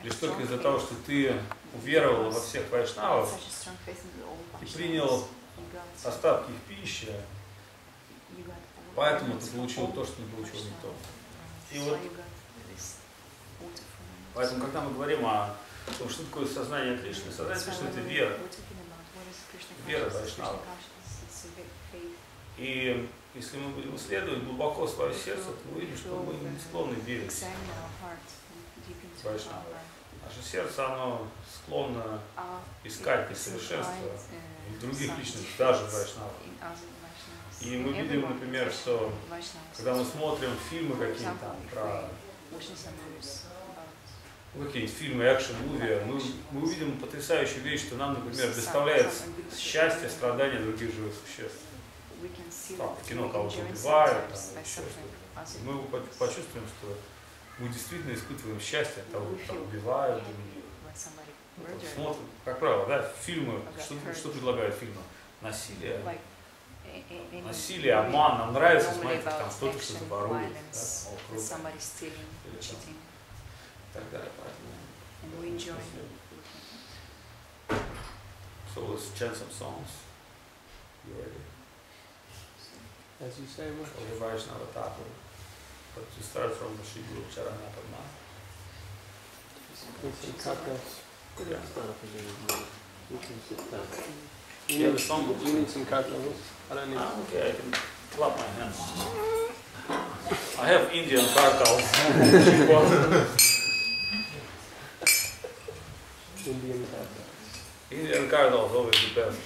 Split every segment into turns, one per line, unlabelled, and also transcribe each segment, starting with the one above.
лишь только из-за того, что ты уверовал во всех вайшнавов и принял остатки их пищи, поэтому ты получил то, что не получил никто. И вот, поэтому, когда мы говорим о том, что такое сознание Кришны, сознание Кришны — это вера. Вера вайшнава. И если мы будем исследовать глубоко свое сердце, то мы увидим, что мы не склонны верить в вайшнава. Наше сердце, оно склонно искать несовершенство в других личностях, даже в вайшнавах. И мы видим, например, что когда мы смотрим фильмы какие-то там про какие-то фильмы, экшн-муви, мы увидим потрясающую вещь, что нам, например, доставляет счастье, страдания других живых существ. Там, в кино кого-то убивают, там, еще что-то. Мы почувствуем, что мы действительно испытываем счастье от того, что убивают других. Смотрим, как правило, да, фильмы, что предлагают фильмы? Насилие. Насилие, обман, нам нравится смотреть, как там кто-то что-то ворует, да, и так далее. So let's chant some songs. You ready?
As you say, much.
Or the Vaishnava Thakur. But to start from the Shri Guru Charana Padma.
Yeah.
You can sit down.
You have a song?
You need some cartels? I don't need
Okay, I can clap my hands. I have Indian cartels.
Indian cartels.
Indian cartels always the best.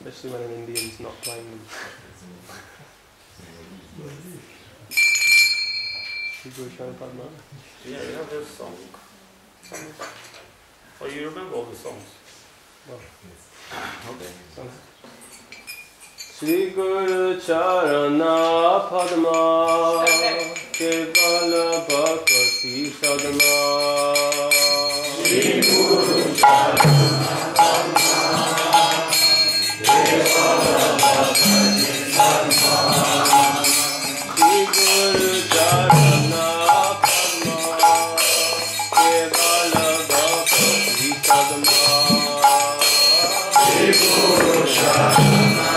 Especially when an Indian's not playing them. Guru Charana Padma.
Yeah, you have this song. Oh, you remember all the songs?
Well,
okay.
Shri Guru Charana Padma Kevala Bhakti Sadma Shri Guru Charana Padma Kevala Bhakti Sadma Shri Guru Charana Padma Kevala Bhakti Sadma Shri Guru Charana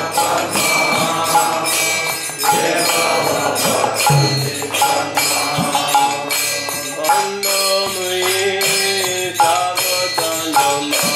Vandamai Sagadana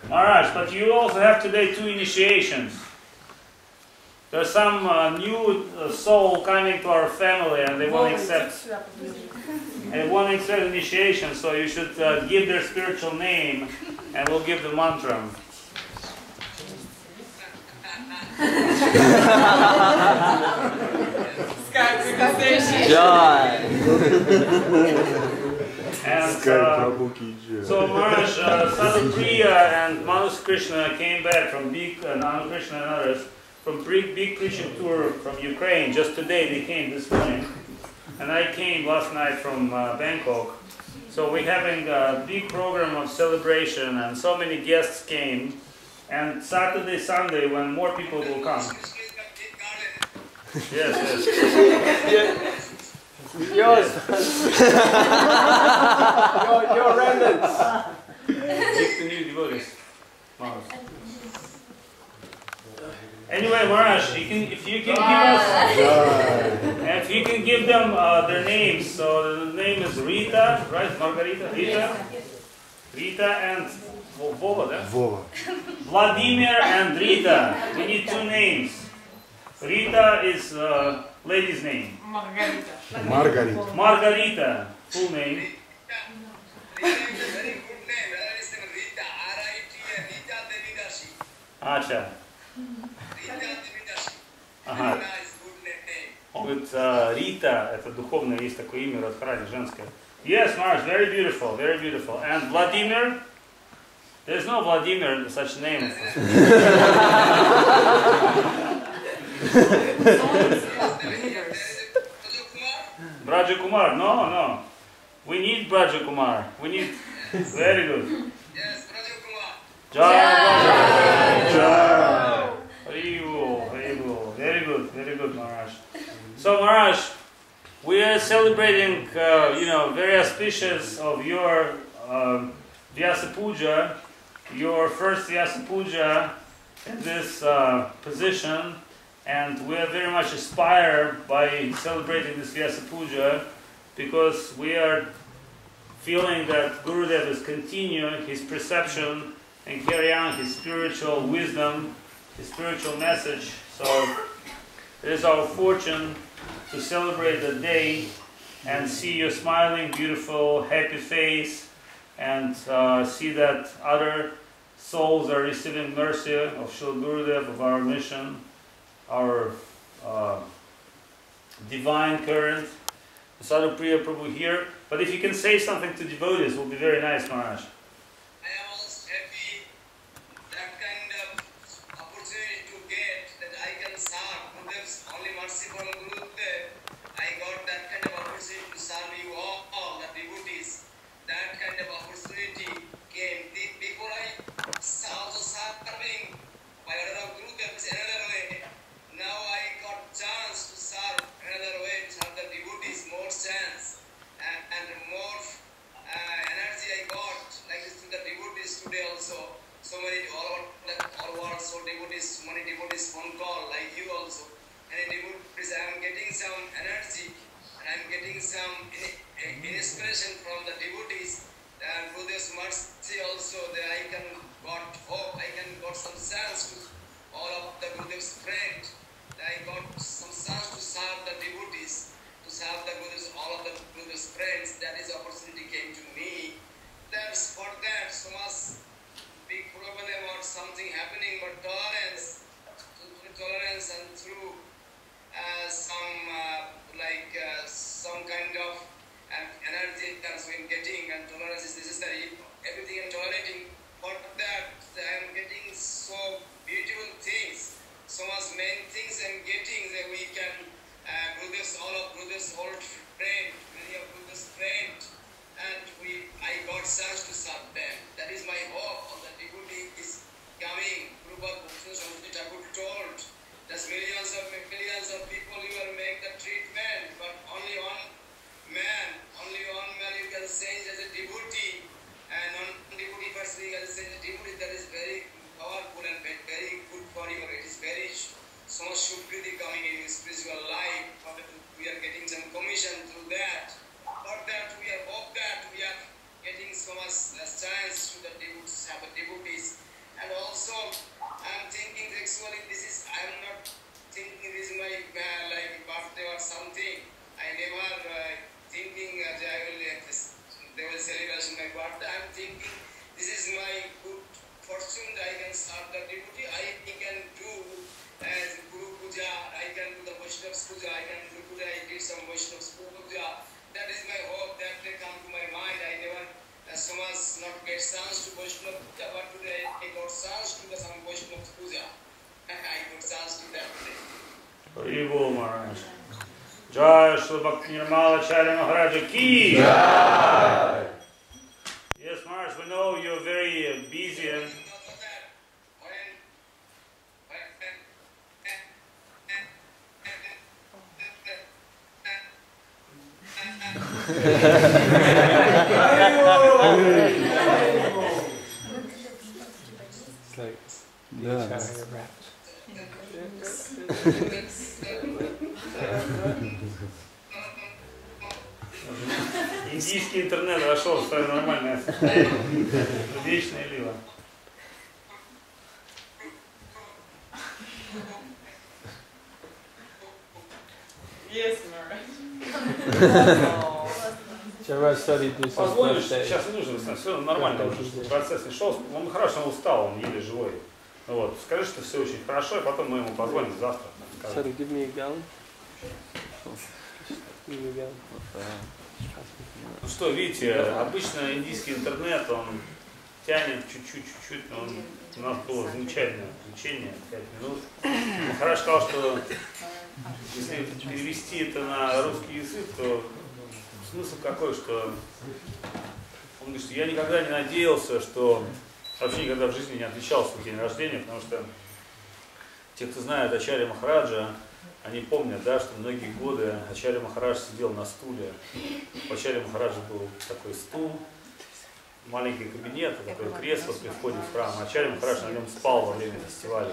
Maharaj, but you also have today 2 initiations. There's some new soul coming to our family and they want to accept initiation, so you should give their spiritual name and we'll give the mantra. And so Maharaj, Sadhu Priya and Manus Krishna came back from Nanu Krishna and others from big preaching tour from Ukraine. Just today they came this morning, and I came last night from Bangkok. So we're having a big program of celebration, and so many guests came. And Saturday, Sunday, when more people will come. Yes.
Yours. Your remnants.
Take the new devotees. Maharaj. Anyway, Maharaj, if you can give them their names. So the name is Rita, right? Margarita, Rita and Vova, yeah?
Vova.
Vladimir and Rita. We need two names. Rita is lady's name.
Margarita.
Margarita, full name.
Rita is a very good name. That is Rita. R-I-T-A. Rita Devidashi.
Acha.
Rita Devidashi.
Ага.
Rita is good name.
Он говорит, Рита, это духовное, есть такое имя, Радхарани, женское. Yes, Maharaj, very beautiful, very beautiful. And Vladimir? There's no Vladimir, such name. Braja Kumar, no. We need Braja Kumar. We need, very good.
Yes, Braja Kumar.
Jai. Very good, Maharaj. So, Maharaj, we are celebrating, very auspicious of your Vyasa Puja, your first Vyasa Puja in this position, and we are very much inspired by celebrating this Vyasa Puja because we are feeling that Gurudev is continuing his perception and carry on his spiritual wisdom, his spiritual message. So it is our fortune to celebrate the day and see your smiling, beautiful, happy face, and see that other souls are receiving mercy of Srila Gurudev, of our mission, our divine current. Sadhu Priya Prabhu here. But if you can say something to devotees, it will be very nice, Maharaj.
I am also happy that kind of opportunity to get that I can serve Gurudev's only merciful Gurudev. I got that kind of opportunity to serve you all the devotees. That kind of opportunity came. Before I also serving by order of Gurudev is another way. Now I got chance to serve another way, to serve the devotees, more chance and more energy I got, like this to the devotees today also. So many, all world, so devotees, many devotees phone call, like you also. And devotees, I am getting some energy, and I am getting some inspiration from the devotees. And through this mercy also, that I can got hope, I can got some sense to all of the Gurudev's friends. I got some chance to serve the devotees, to serve the Gurudev's, all of the Gurudev's friends. That is opportunity came to me. That's for that, so much big problem about something happening, but tolerance, through tolerance and through some kind of energy that we are getting, and tolerance is necessary. Everything and tolerating. For that, I am getting so beautiful things, so much main things I am getting that we can all of Gurudev's old friend, many of Gurudev's friends, and I got chance to serve them. That is my hope. All the devotee is coming. Prabhupada Bhakti Thakur told that millions of people you will make the treatment, but only one man you can change as a devotee, and non-devotee person you can change as a devotee. That is very powerful and very good for you. It is very so much Shukriti coming in your spiritual life. We are getting some commission through that. For that, we are hope that we are getting so much chance to the devotees, have the devotees. And also, I am thinking actually I am not thinking this is my birthday or something. I never thinking that they will celebrate my birthday. I am thinking this is my good fortune that I can start the devotee. I can do as Guru Puja, I can do the Vaishnav's Puja, I can do today, I did some Vaishnav's Puja. That is my hope that they come to my mind. I never so much not get chance to Vaishnav Puja, but today I got chance to do some Vaishnav's Puja. I got chance to that today.
Hari Bol Maharaj. Jai Shri Bhakti Nirmala Acharya Maharaja Ki. Jai. Yes, Maharaj, we know you're very busy and
Hare
It's like the Acharya rap.
Индийский интернет вошел в свое нормальное состояние. Вечная лила.
Yes, Maharaj.
Chairaj studied this on
Позволишь,
birthday.
сейчас не нужно, все нормально, уже процесс не шел, он хорошо устал, он еле живой. Вот. Скажи, что все очень хорошо, и потом мы ему позвоним завтра.
Sorry, give me a gallon. Give me a gallon.
Ну что, видите, обычно индийский интернет, он тянет чуть-чуть, у нас было замечательное включение, 5 минут. Махарадж сказал, что если перевести это на русский язык, то смысл какой, что он говорит, что я никогда не надеялся, что вообще никогда в жизни не отмечал свой день рождения, потому что те, кто знает Ачарья Махараджа, они помнят, да, что многие годы Ачарья Махарадж сидел на стуле. У Ачарья Махараджа был такой стул, маленький кабинет, такое кресло при входе в храм. Ачарья Махарадж на нем спал во время фестиваля.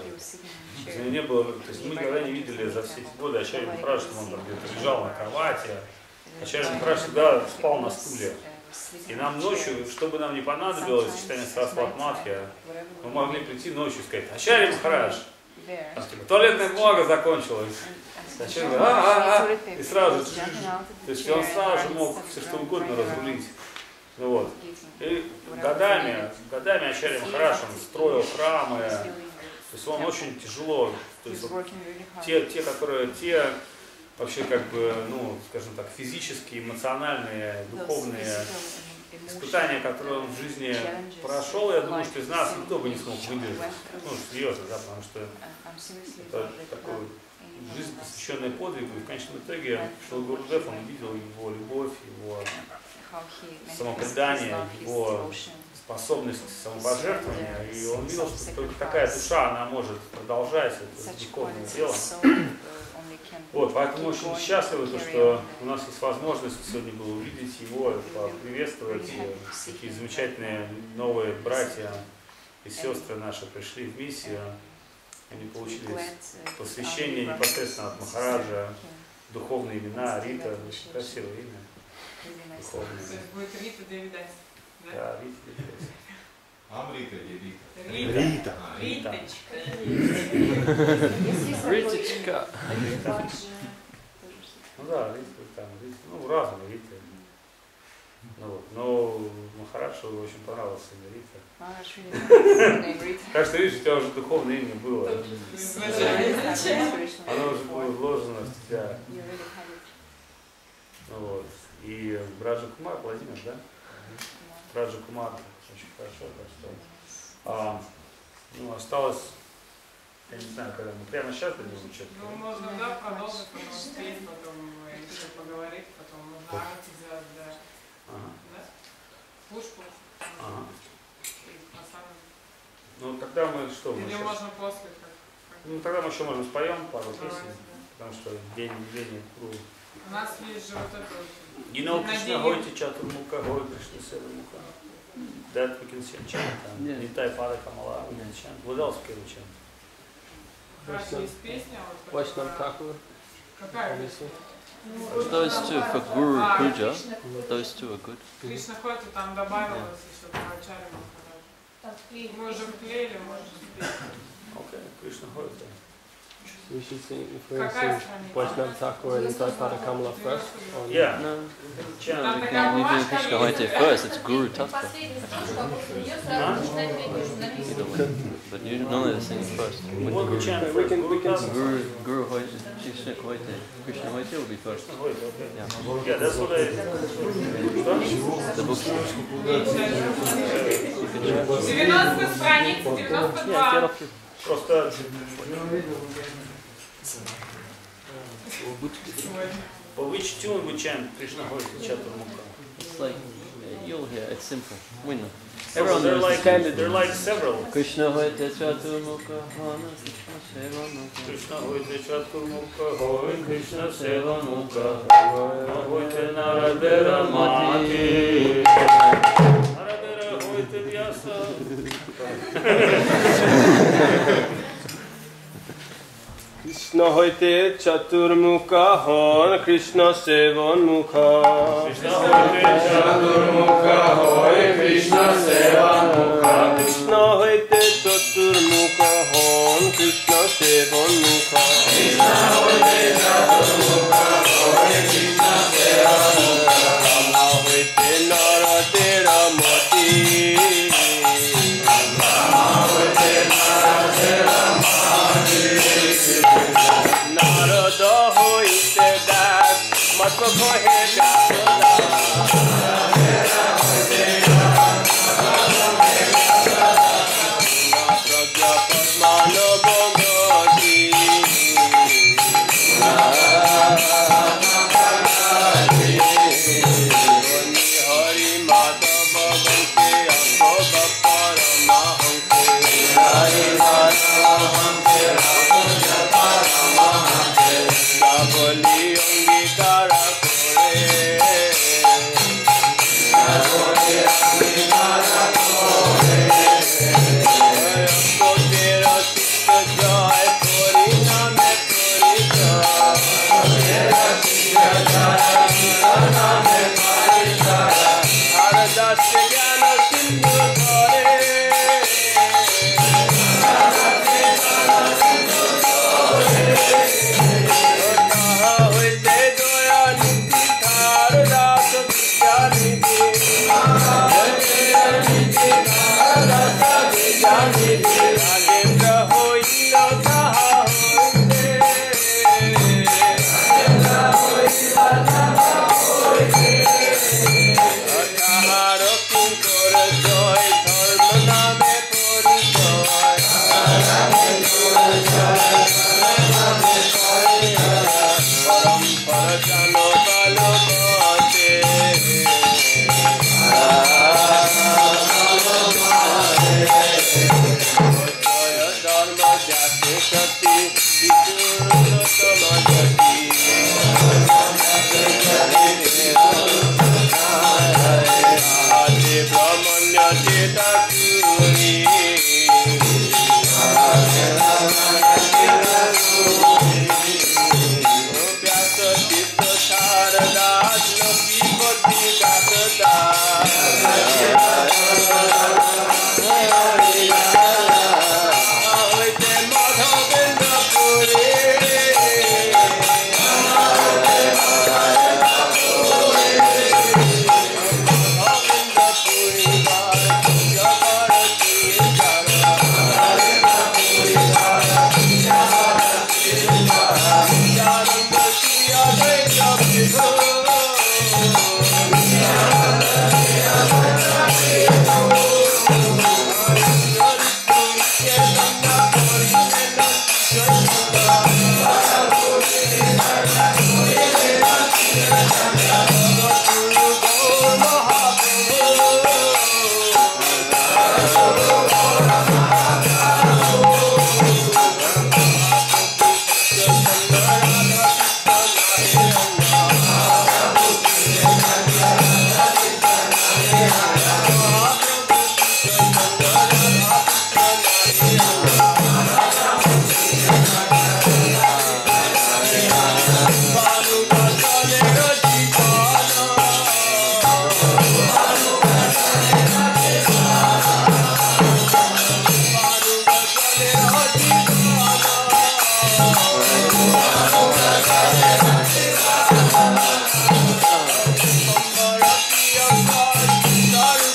Не было, то есть мы никогда не видели за все эти годы Ачарья Махараджа, что он там где-то лежал на кровати. Ачарья Махарадж всегда спал на стуле. И нам ночью, чтобы нам не понадобилось читание Сарасват Мадхья, мы могли прийти ночью и сказать: Ачарья Махарадж, туалетная бумага закончилась. И сразу, то есть он сразу же мог все что угодно разрулить. Ну вот. И годами Ачарья Махарадж, он строил храмы, то есть он очень тяжело, то есть вот, те вообще как бы, ну, скажем так, физические, эмоциональные, духовные испытания, которые он в жизни прошел, я думаю, что из нас никто бы не смог выдержать. Ну, серьезно, да, потому что это такой жизнь, посвященная подвигу, и в конечном итоге Шрила Гурудев, он увидел его любовь, его самопредание, его способность самопожертвования, и он видел, что только такая душа, она может продолжать это духовное дело. Вот, поэтому очень счастливы, что у нас есть возможность сегодня было увидеть его, поприветствовать, такие замечательные новые братья и сестры наши пришли в миссию, они получили посвящение непосредственно от Махараджа, духовные имена, Рита, очень красивое имя. Духовное.
То есть будет Рита Девидаси, да?
Да, Рита Девидаси.
Амрита или
Рита.
Рита.
Риточка.
Риточка.
Ну да, Рита там, ну разные Риты. Ну, вот. Но Махараджу очень понравилось имя Рита. Так что видишь, у тебя уже духовное имя было. Оно уже было вложено в тебя. Ну, вот. И Браджа Кумар, Владимир, да? Браджа Кумар, очень хорошо, так что ну, осталось, я не знаю, когда мы прямо сейчас будем учить.
Ну, можно, да, продолжить, потом спеть, потом еще поговорить, потом можно арти сделать, да. Да? Пушку.
Ну, тогда мы что?
Или
сейчас...
можно после, как...
Ну, тогда мы еще можем споем пару песен, потому что день явления круга.
У нас есть же вот это вот...
Гинал Кришна Гойти Чатурмука Гой Кришна Севамука. That we can chant. Нитай Пада Камала, we can chant. What else can we chant?
Раз есть песня, вот...
Вайшнав Тхакур.
Какая?
Those two for Guru Puja, those two are good.
Кришна Хоти там добавилось еще про Ачарья Махараджа. Мы уже вклеили, можешь спеть.
Okay, Krishna Hoita.
We should sing, if we're going to sing Vaishnav Thakur and Nitai Pada Kamala first. Or
Yeah.
No,
Chant.
we do Krishna Hoite first, it's Guru Tattva. Either way. But you normally sing it first. With
What we
Guru.
chant
We
first?
can- we can-
Guru Hoite, Krishna Hoite. Krishna Hoite will be first.
Hoita, okay.
Yeah.
Yeah, that's what I... Что?
The book.
90 страниц,
Yeah, get
92.
off your...
Просто... For which tune we chant Krishna Hoita Chaturmukha?
It's like, you'll hear, it's simple. We know.
So
Everyone
they're
knows
like, they're like several.
Krishna Hoite Chaturmukha Hana Krishna Seva Mukha.
Krishna Hoita Chaturmukha Hoy Krishna Seva Mukha Hoita Naradera Mati
Krishna hoite chaturmukha hon, Krishna sevan mukha.
Krishna hoite chaturmukha hoy, Krishna sevan mukha.
Krishna hoite chaturmukha hon, Krishna sevan mukha.
Krishna hoite chaturmukha hoy, Krishna sevan mukha.
Brahma hoite nara tera mati.
Brahma hoite nara tera mati.
Narada hoite das, matva kohe gasoda. Napragya padmano bhagati. Hari madhava banke abhava paramahanke. Hari madhava banke abhava paramahanke. Gabali angikara kore. Gabali angikara kore. Amko tera sikha jai kori name kori jai. Tera sikha jai name kori jai. Ardas jnana sindhu dhare. Kaha hoite doya niti dhar ras vidya nidhi. Ragendra hoila kaha hoite. Kaharo kinkor joy dharma name porijoy. Parampara jano balo bate. Jaya dharma jate shati vichurutama jati. Ate brahmanya cheta churi. Vyasa chitta sharada loki pati gatata. Hoite madhavendra puri. Madhavendra puri jabarati jara. Jananda siya dvaita vibhu. Daru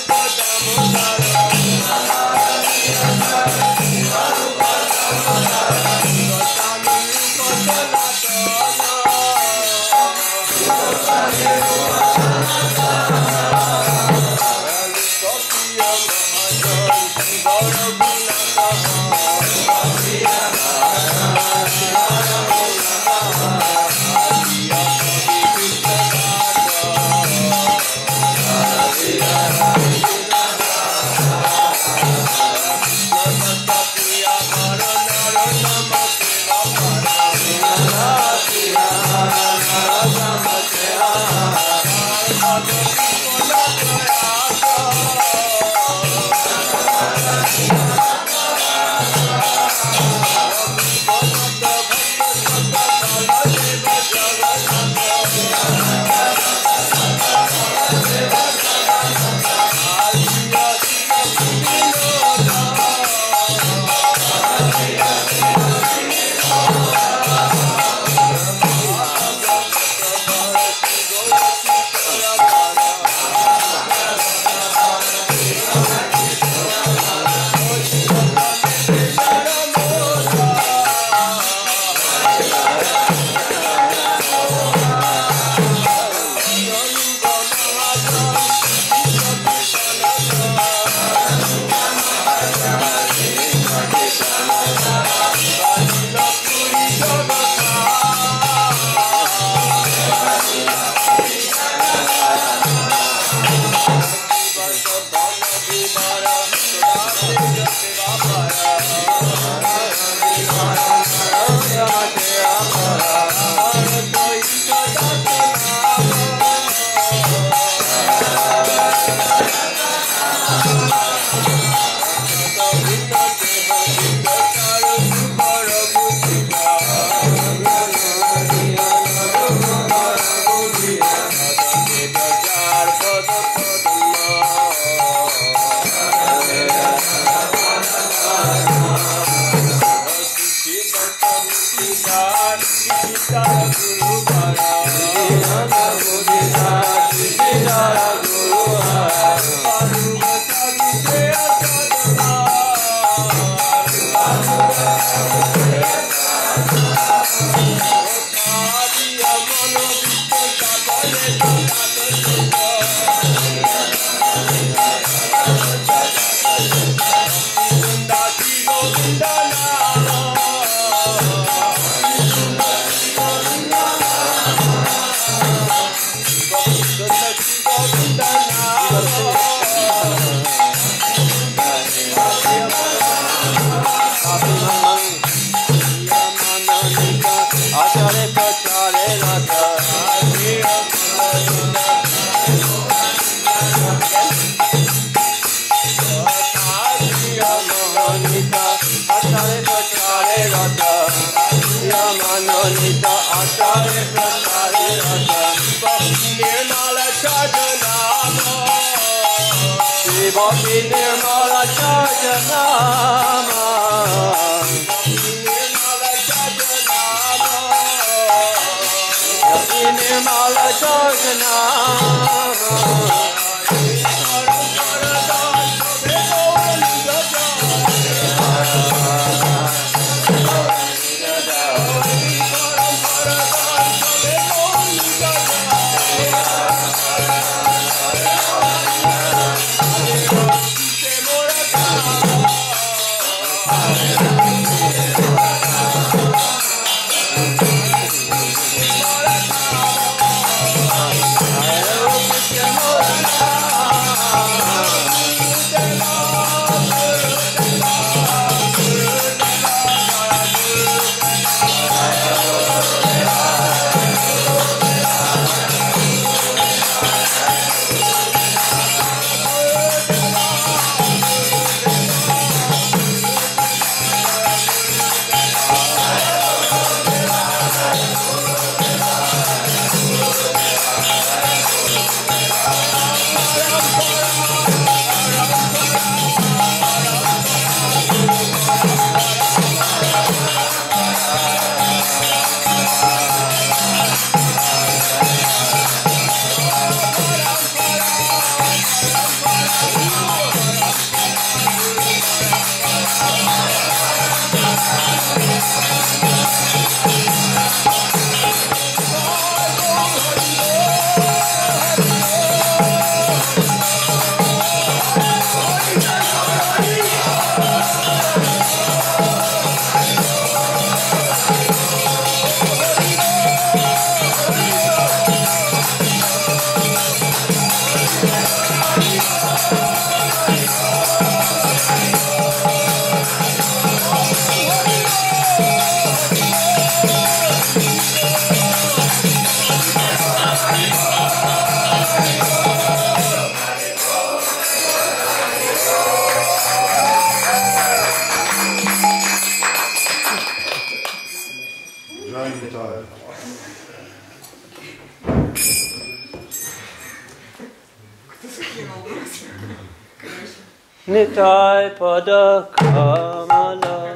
Nitai pada kamala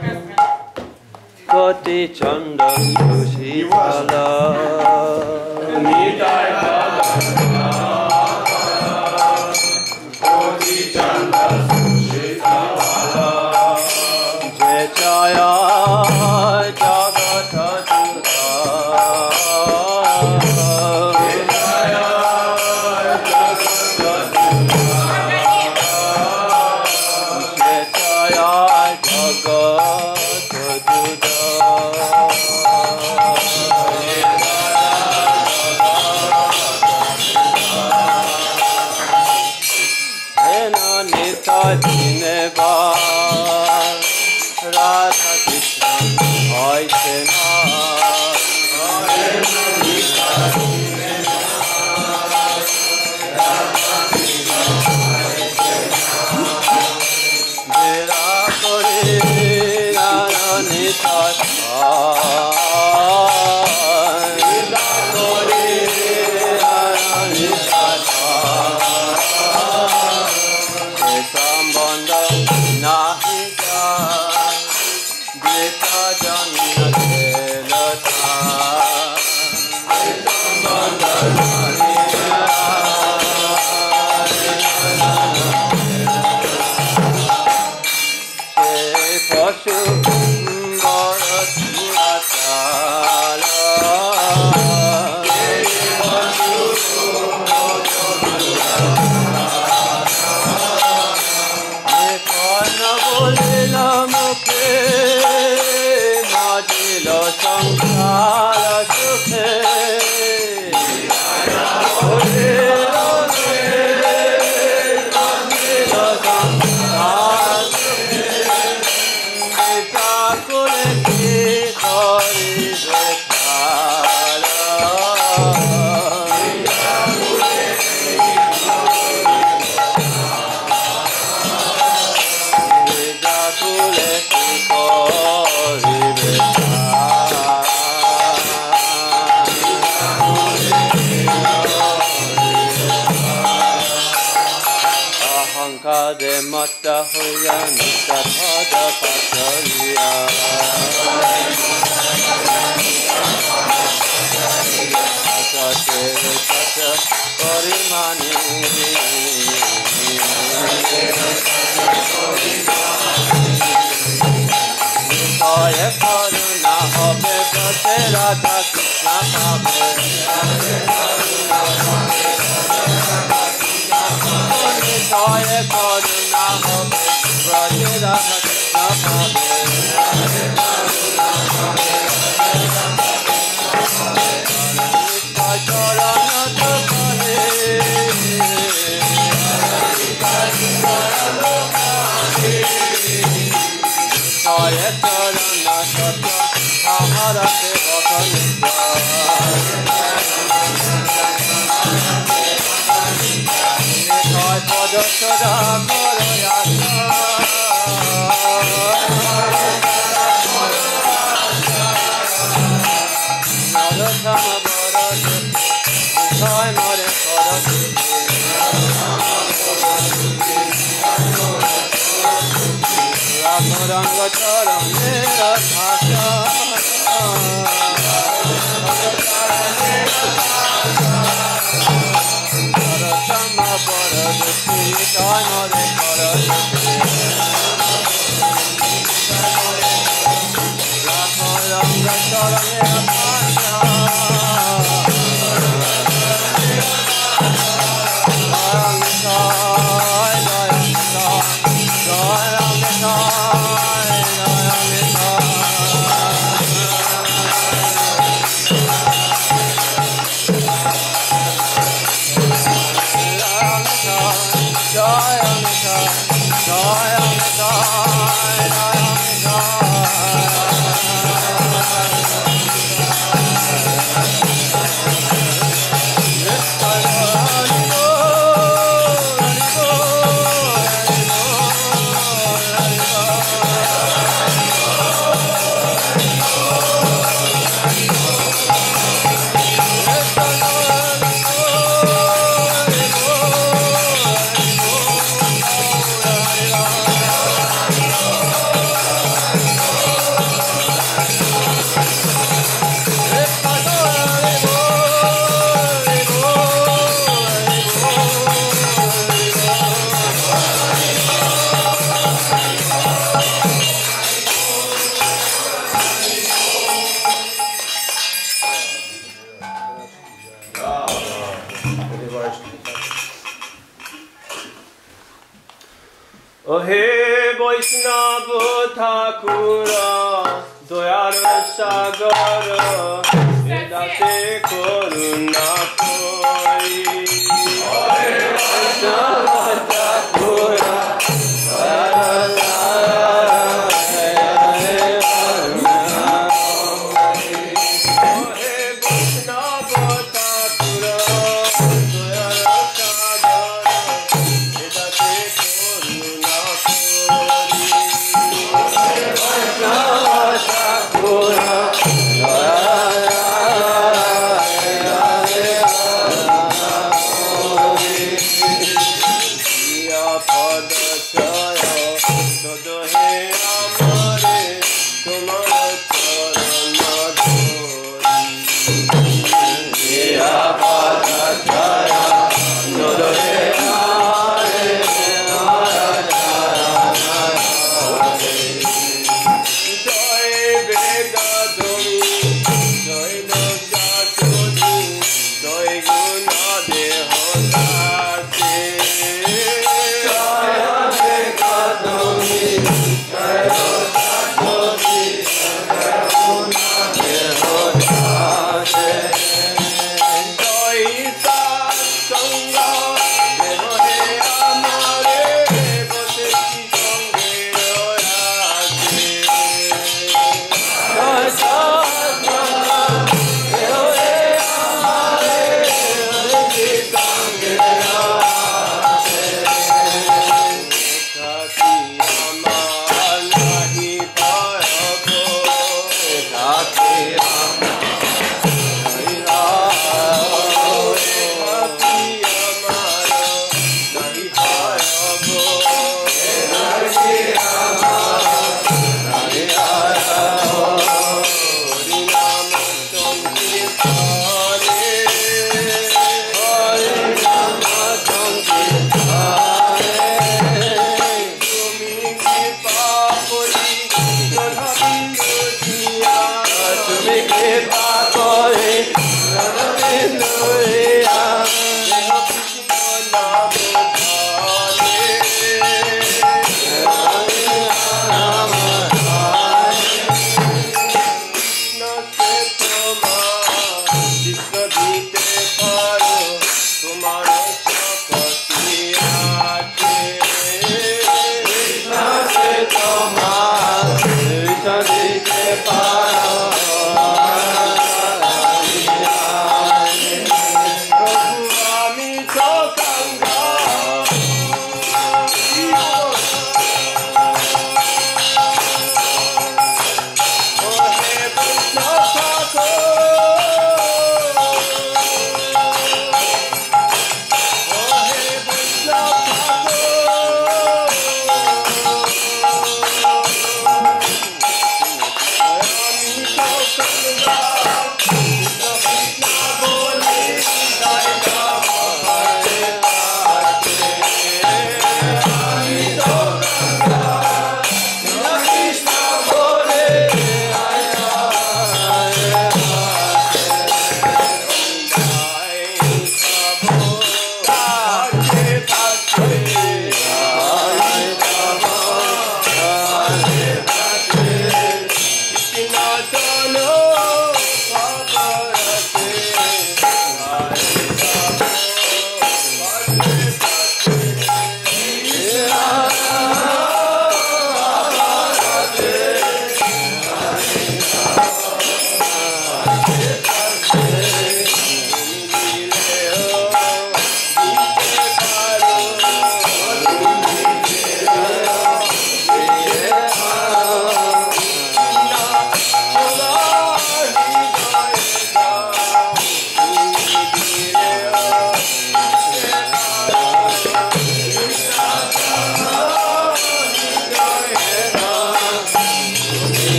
Koti chanda sushitala Nitai pada kamala Koti chanda sushitala Jechaya jagata juda Jechaya jagata Radha Krishna, Hoy Sena, Radha Krishna, samsara sukhe de mata hoya nita pada pasariya asate sata parimani Nitaya karuna hobe bate radha krishna pabe Nitaya karuna hobe bate radha krishna pabe Nitaya karana tapare Nitaya karana tapare Hamara se vakanitya Nitaya pada sada karayata Naratama bharata Nitaya mare karati Ranga charane rathasya Naratama bharata Nitaya mare karati Ranga charane rathasya He Vaishnava Thakura Doyar Sagar Edase Koruna Koi He Vaishnava Thakura Doyar Sagar He Vaishnava Thakura Doyar Sagar Edase Jai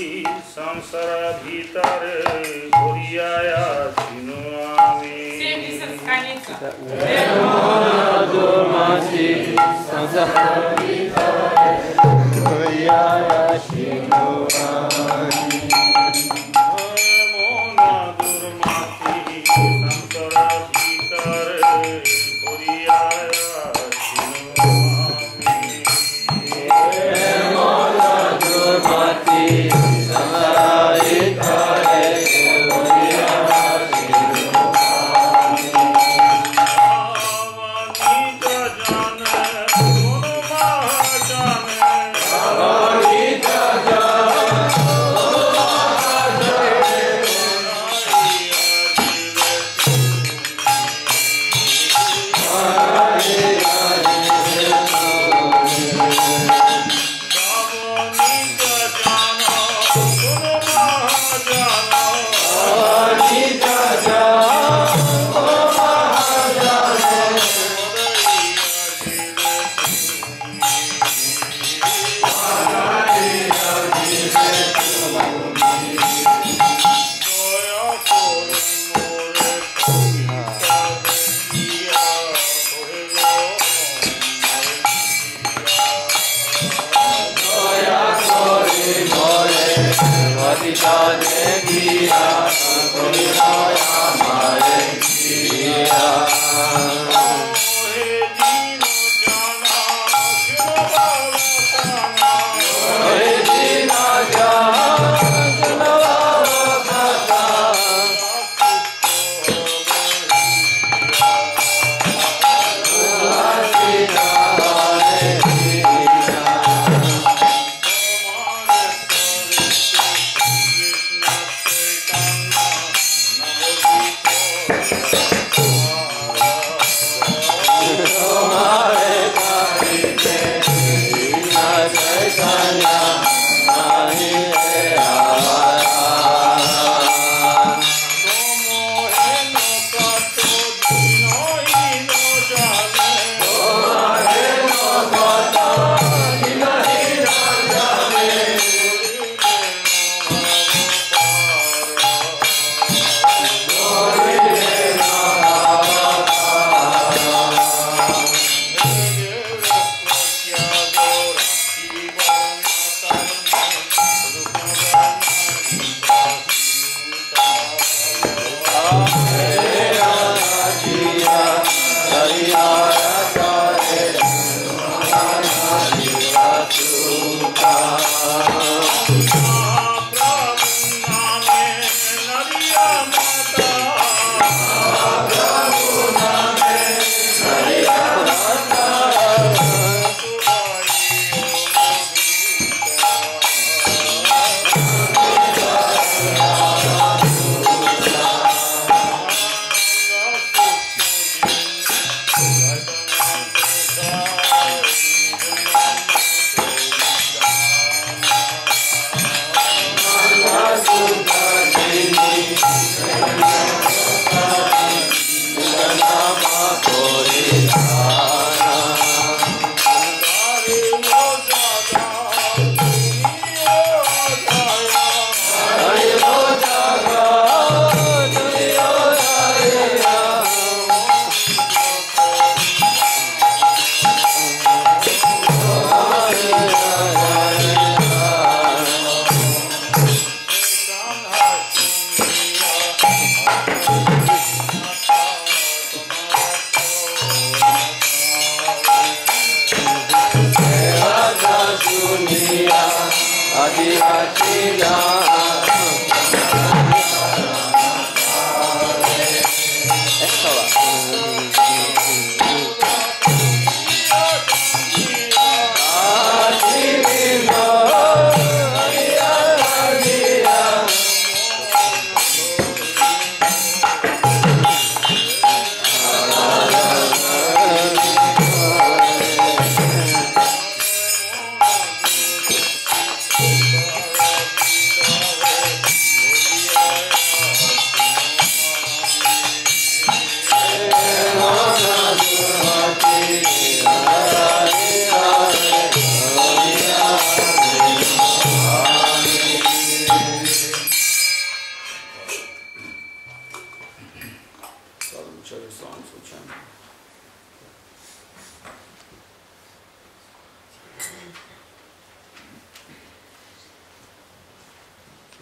संसार भीतर घोरियाया चिनु आमी
70 страница.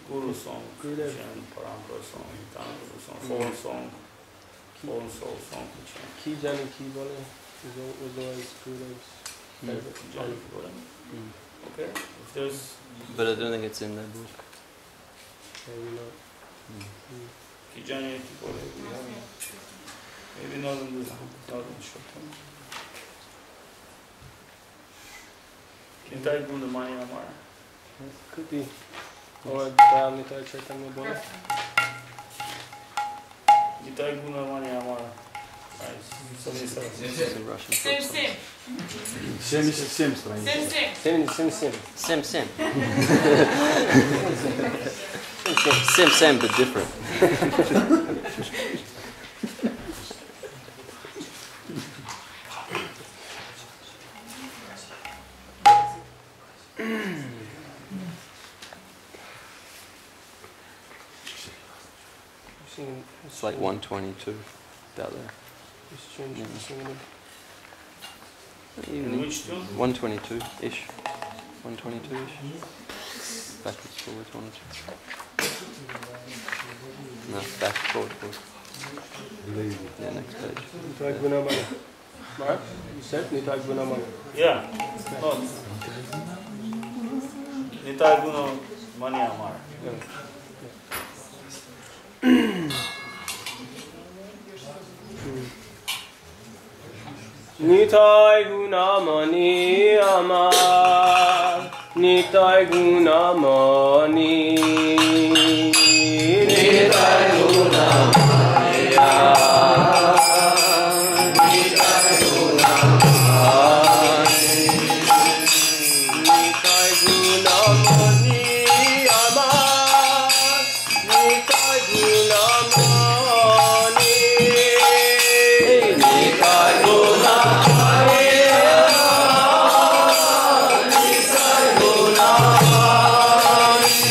Guru song,
Gurudev.
chant Parampara song, Nitan Guru song, Fallen song, Fallen soul song, chant.
Ki Jani Ki Bole was always Gurudev's favorite.
Jani Ki Bole. Okay. If there's.
But I don't think it's in that book.
Maybe not.
Ki Jani Ki Bole. Maybe not in this. Not in the short term. Nitai Guna Mani Amara.
Could be. Or Dayal Nitai Chaitanya Bole.
Nitai Guna Mani Amara. Nice.
It's a Russian
Сим,
book.
сим.
77 страниц.
Сим, сим.
Sim.
Sim, but different. It's like 122, about there.
Just change the singing.
In which tune?
122-ish. 122-ish. Backwards, forwards, 1 2. No, back, forward. Yeah, next page.
Nitai Guna Mani. Right? You said Nitai Guna Mani.
Yeah. No. Nitai Guna Mani Amara.
Nitai Guna Mani Amar, Nitai Guna Mani, Nitai Guna Mani Amar, Nitai Guna Mani, Nitai Guna Mani Amar, Nitai Guna Mani, Nitai Guna. Nitai Guna Mani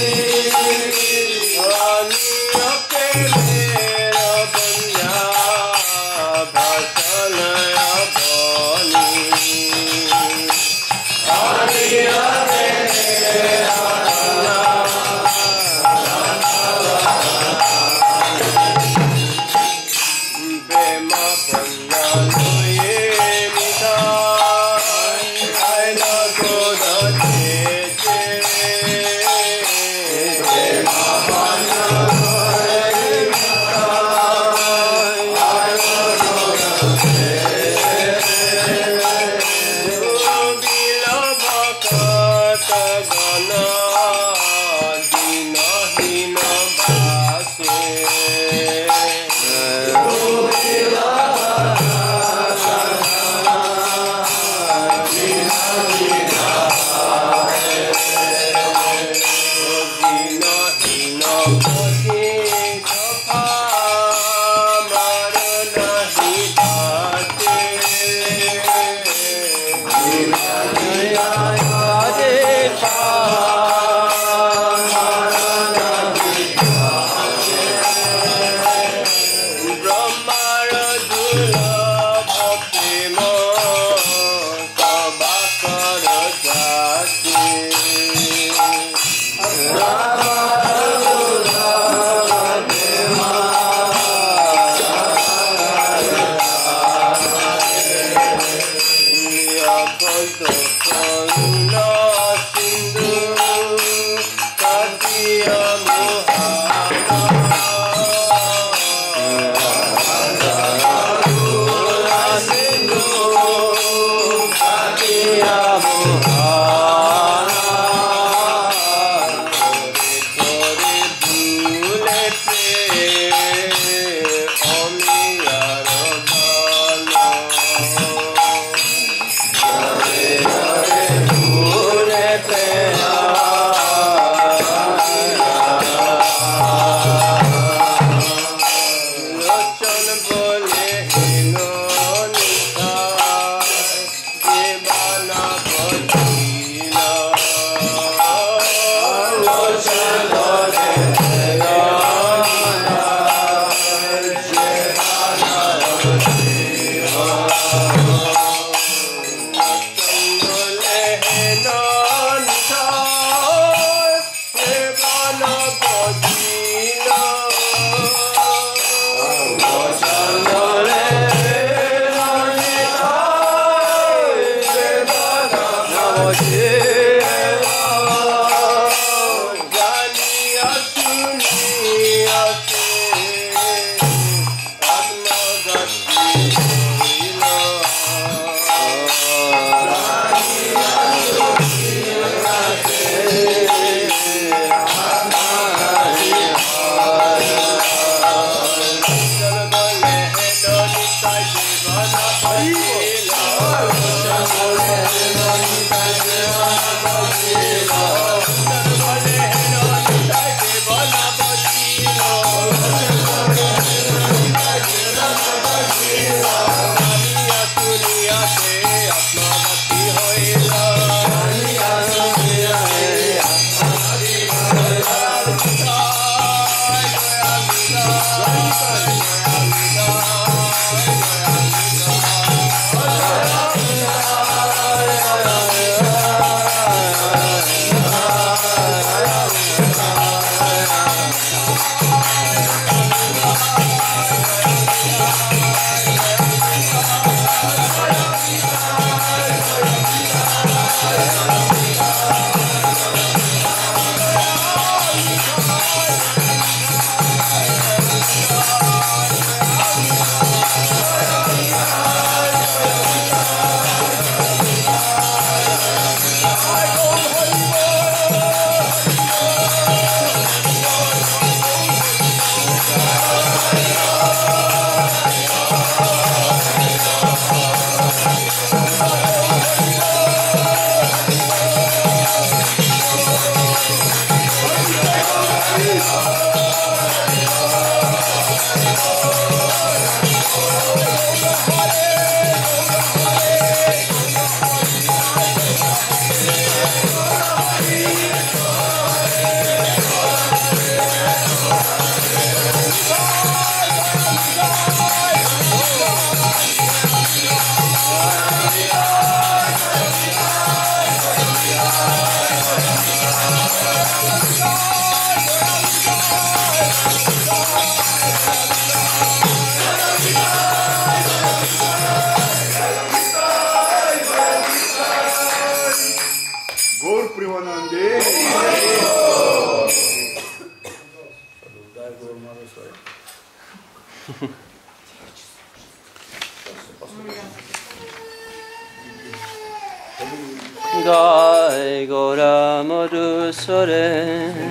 Jai Gaura Madhusare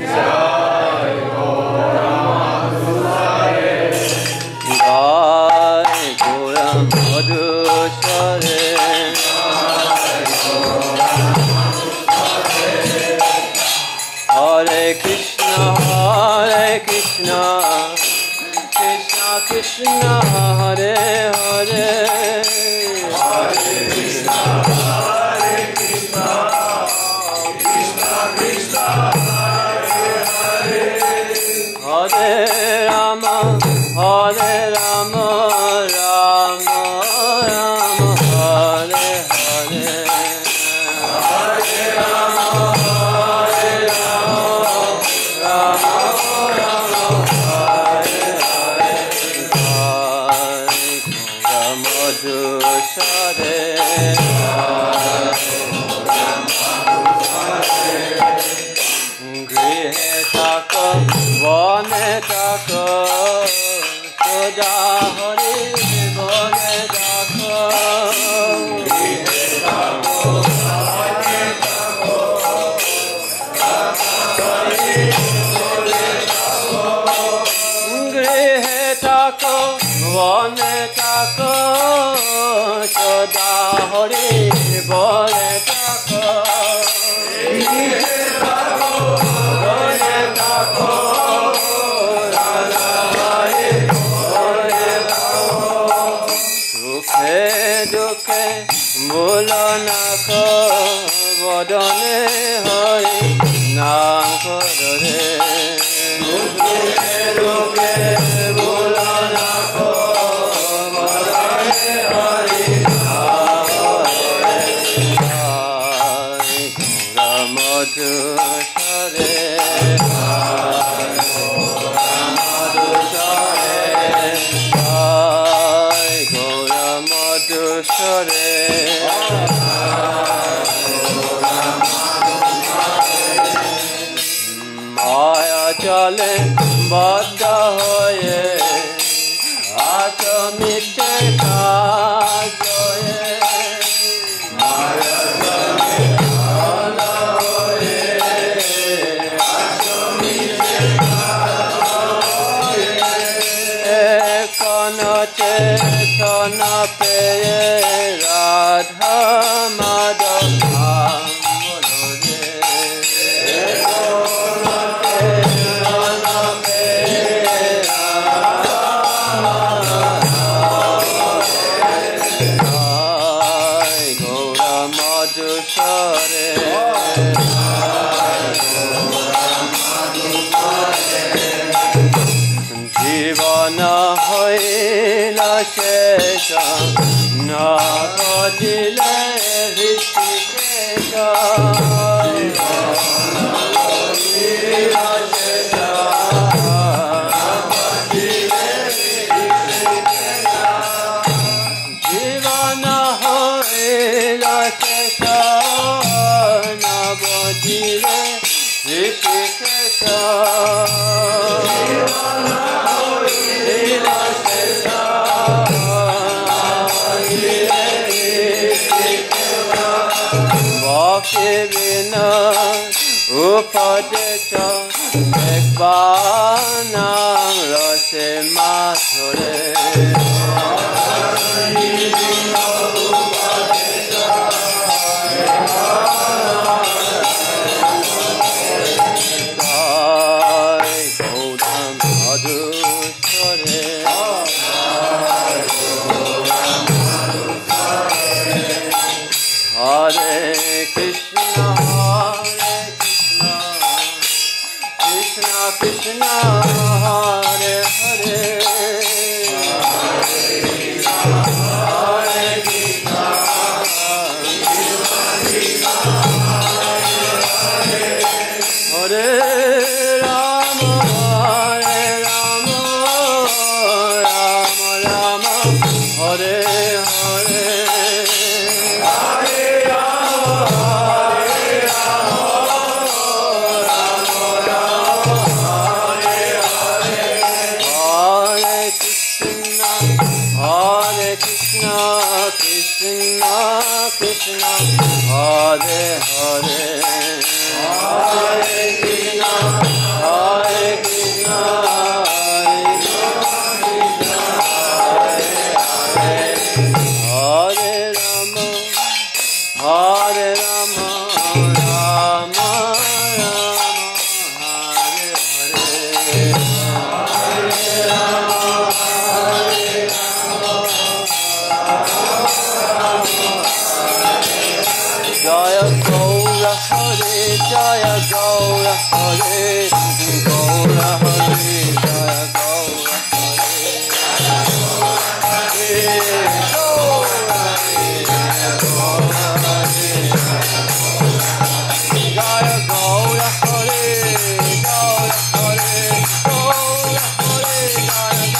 Jai Gaura Madhusare Jai Gaura Madhusare Hare Krishna Krishna Krishna Hare Hare Hare Krishna Hare Rama, Hare Rama, Rama Rama, Hare Hare. Hare Rama, Hare Rama, Rama Rama, Hare Hare. Hare Madhusare, Grihe Taka, Vane Taka, Soja Hari Vane Taka. Grihe Taka, Vane Taka, Grihe Taka, Vane Taka, Soja Hari Vane Taka. Bolana ko bodane hari naam korore. Ruke bolana ko bodane hari naam korore. Hari Gaura Madhusare. Hari Gaura Madhusare. Hari Gaura Madhusare. Maya chale
बद्ध होए आत्मिके काजोए चेतन पे राधा माधवा बोलो रे चेतन पे गौर मधुसरे जीवन होइला शेष न बजिले ऋषिकेश जीवन होइला शेष न बजिले ऋषिकेश बाके बिना उपदेश एक नाम रसे माथुरे Gautam मधुसरे Hare Krishna, Krishna Krishna, Hare Hare, Hare Krishna, Hare Rama, Hare Rama, Rama Rama, Hare Hare. Krishna Krishna Hare Hare Hare Krishna Hare Krishna Hare Rama Hare Rama Rama Rama Hare Hare Hare Rama Hare Jaya Gaura Hare Jaya Gaura Hare Gaura Hare Jaya Gaura Hare Gaura Jaya Gaura Hare Gaura Hare Gaura Hare Jaya Gaura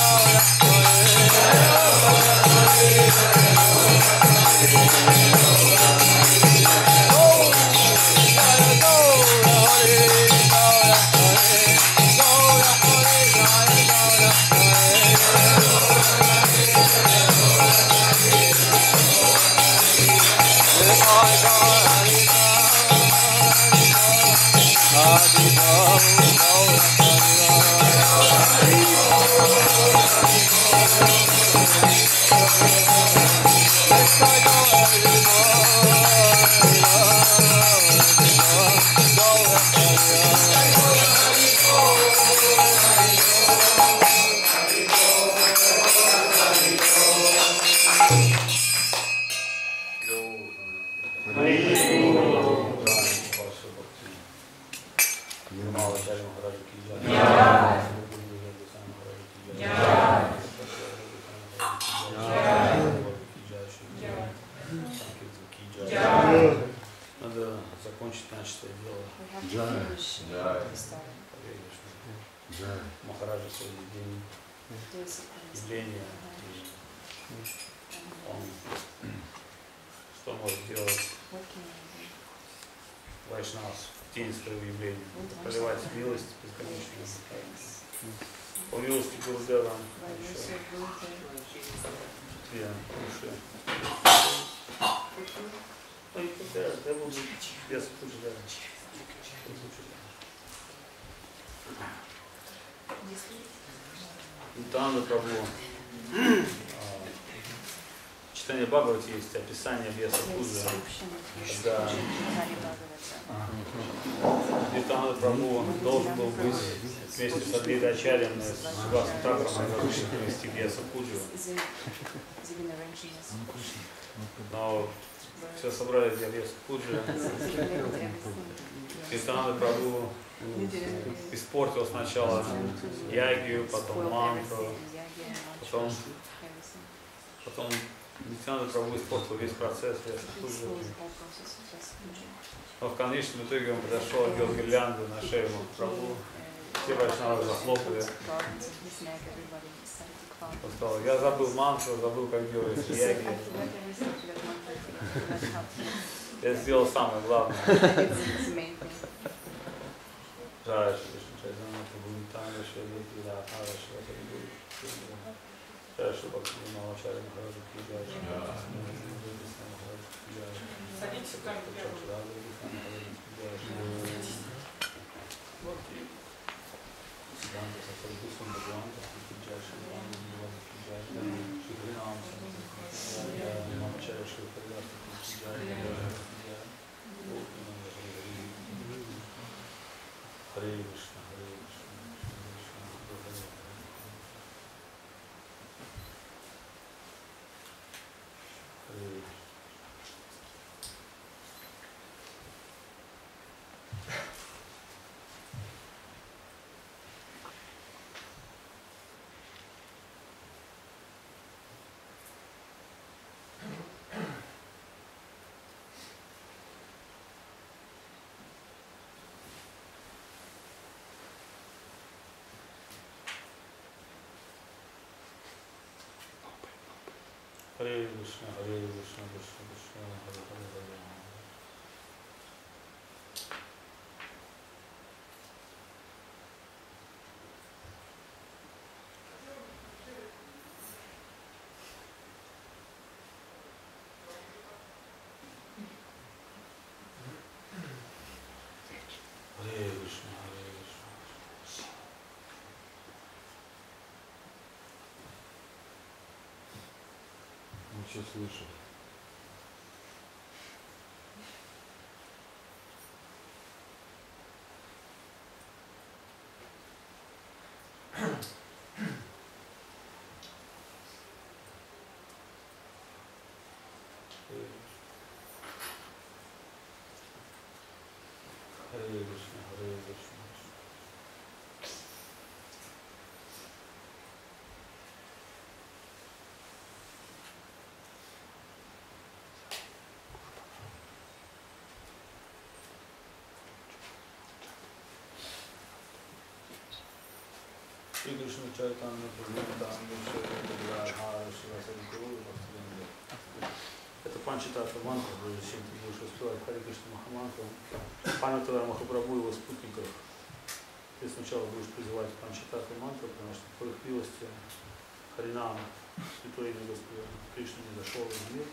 Надо закончить начатое дело. Махараджа сегодня день явления. Он что может делать Вайшнавас в день своего явления. Проливать милость бесконечную. По милости Гурудева. Две души. Ну и я буду без пуджа. Нитананда Прабху. Читание Бхагавати есть описание веса пуджа. Когда Нитананда Прабху должен был быть вместе с Адвайта-ачарьем согласно Такрамой разрешить провести веса пуджу. Но все собрали для веса пуджи. Нитананда Прабху испортил сначала ягию, потом мантру, потом Нитянанда Прабху испортил весь процесс веса пуджи. Но в конечном итоге он подошел, одел гирлянду на шею Прабху. Все вайшнавы захлопали. Он сказал: я забыл мантру, забыл, как делать яги. Я сделал самое главное.
Садитесь как
Hare Krishna, Hare Krishna, Hare Krishna. Hare Krishna, Hare Krishna, Krishna Krishna, Hare Hare, Hare Rama. Hare Krishna, Hare Krishna.
Ничего слышать.
Hare Krishna, Hare Krishna. Shri Krishna Chaitanya Prabhu Nityananda Shri Radha Shri Guru Bhaktivinoda. Это панчататва мантра, прежде чем ты будешь успевать Харе Кришна Махамантру, памятуя Махапрабху и его спутников, ты сначала будешь призывать панчататву мантру, потому что по их милости Харинам, святое имя Господа Кришна, не зашел в мир.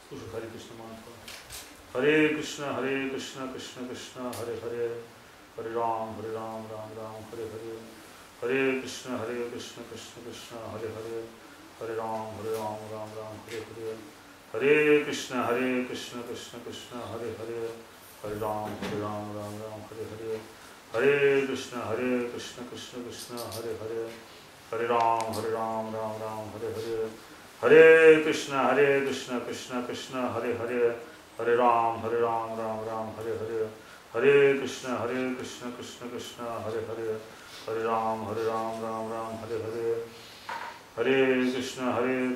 Слушай Харе Кришна мантру. Харе Кришна, Кришна Кришна, Харе Харе, Харе Рам, Рам Рам, Харе Харе. Hare Krishna, Krishna Krishna, Hare Hare, Hare Ram, Ram Ram, Hare Hare. Hare Krishna, Krishna Krishna, Hare Hare, Hare Ram, Ram, Hare Hare. Hare Krishna, Krishna Krishna, Hare Hare, Hare Ram, Ram, Hare Hare. Hare Krishna, Krishna, Hare Hare, Hare Ram, Ram, Hare Hare. Hare Krishna, Krishna, Hare Hare, Hare Ram, Ram, Hare Hare. Hare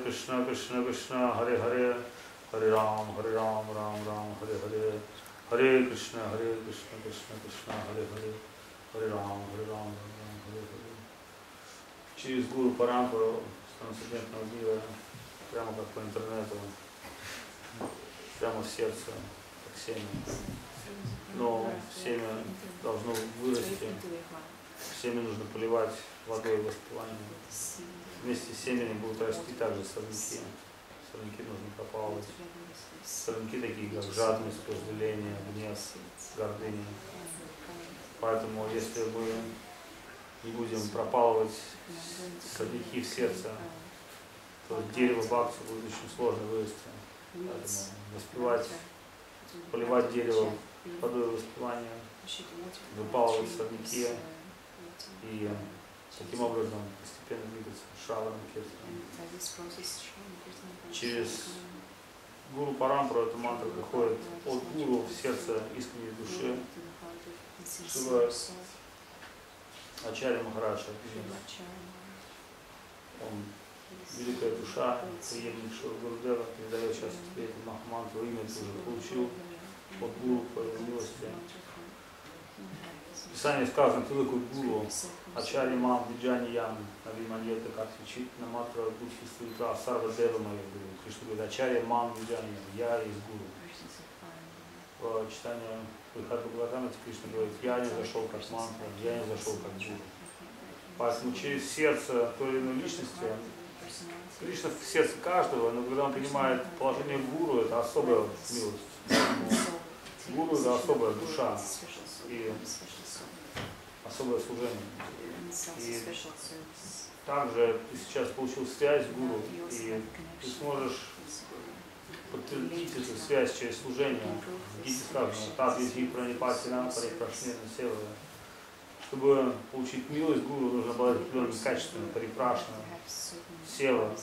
Krishna, Krishna, Hare Hare, Hare Ram, Ram, Hare Hare. Hare Krishna, Krishna, Hare Hare, Hare Ram, Ram, Hare Hare. Через гуру Парампару трансцендентного мира, прямо как по интернету, прямо в сердце, как семя. но семя должно вырасти. Семя нужно поливать водой воспевания. Вместе с семенем будут расти также сорняки. Сорняки нужно пропалывать. Сорняки такие, как жадность, вожделение, гнев, гордыня. Поэтому, если мы не будем пропалывать сорняки в сердце, то дерево бхакти будет очень сложно вырасти. Поэтому воспевать, поливать дерево водой воспевания, выпалывать сорняки и таким образом постепенно двигаться шраваном киртаном. Через гуру парампару эта мантра приходит от гуру в сердце искренней души, чтобы Ачарья Махарадж, он великая душа, преемник Шри Гурудева, передает сейчас тебе эту махамантру, имя ты уже получил от гуру по его милости. В Писании сказано, ты такой гуру, Ачарья Мам, Виджани Ям, Навиманьета, как звучит на мантра Будхи Стулитра, Сарва Дева моя гуру. Кришна говорит, Ачарья Мам, Виджани Ям, я есть гуру. В читании Прихат Бхагаватамрити Кришна говорит, я не зашел как мантра, я не зашел как гуру. Поэтому через сердце той или иной личности, Кришна в сердце каждого, но когда он понимает положение гуру, это особая милость. Гуру это особая душа и особое служение. И также ты сейчас получил связь с гуру, и ты сможешь подтвердить эту связь через служение. В Гите сказано, так вези пранипати нам парипрашнена севая. Чтобы получить милость гуру, нужно обладать определенными качествами, парипрашна, сева,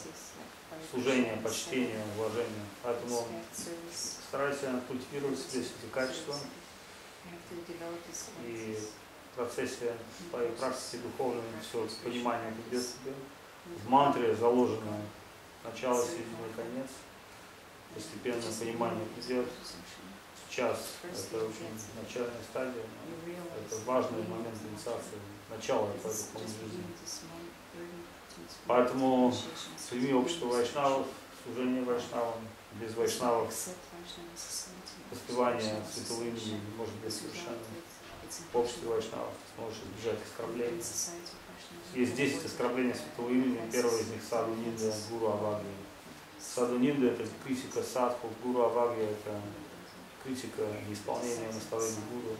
служение, почтение, уважение. Поэтому старайся культивировать в себе эти качества и в процессе своей практики духовной все понимание придет тебе. В мантре заложено начало, середина и конец. Постепенно понимание придет. Сейчас это очень начальная стадия, это важный момент инициации, начало твоей духовной жизни. Поэтому прими общество вайшнавов, служение вайшнавам, без вайшнавов воспевание святого имени не может быть совершенным. В обществе вайшнавов ты сможешь избежать оскорблений. Есть 10 оскорблений святого имени, первое из них саду нинда, гуру аваги. Саду нинда это критика садху, гуру аваги это критика неисполнения наставлений гуру.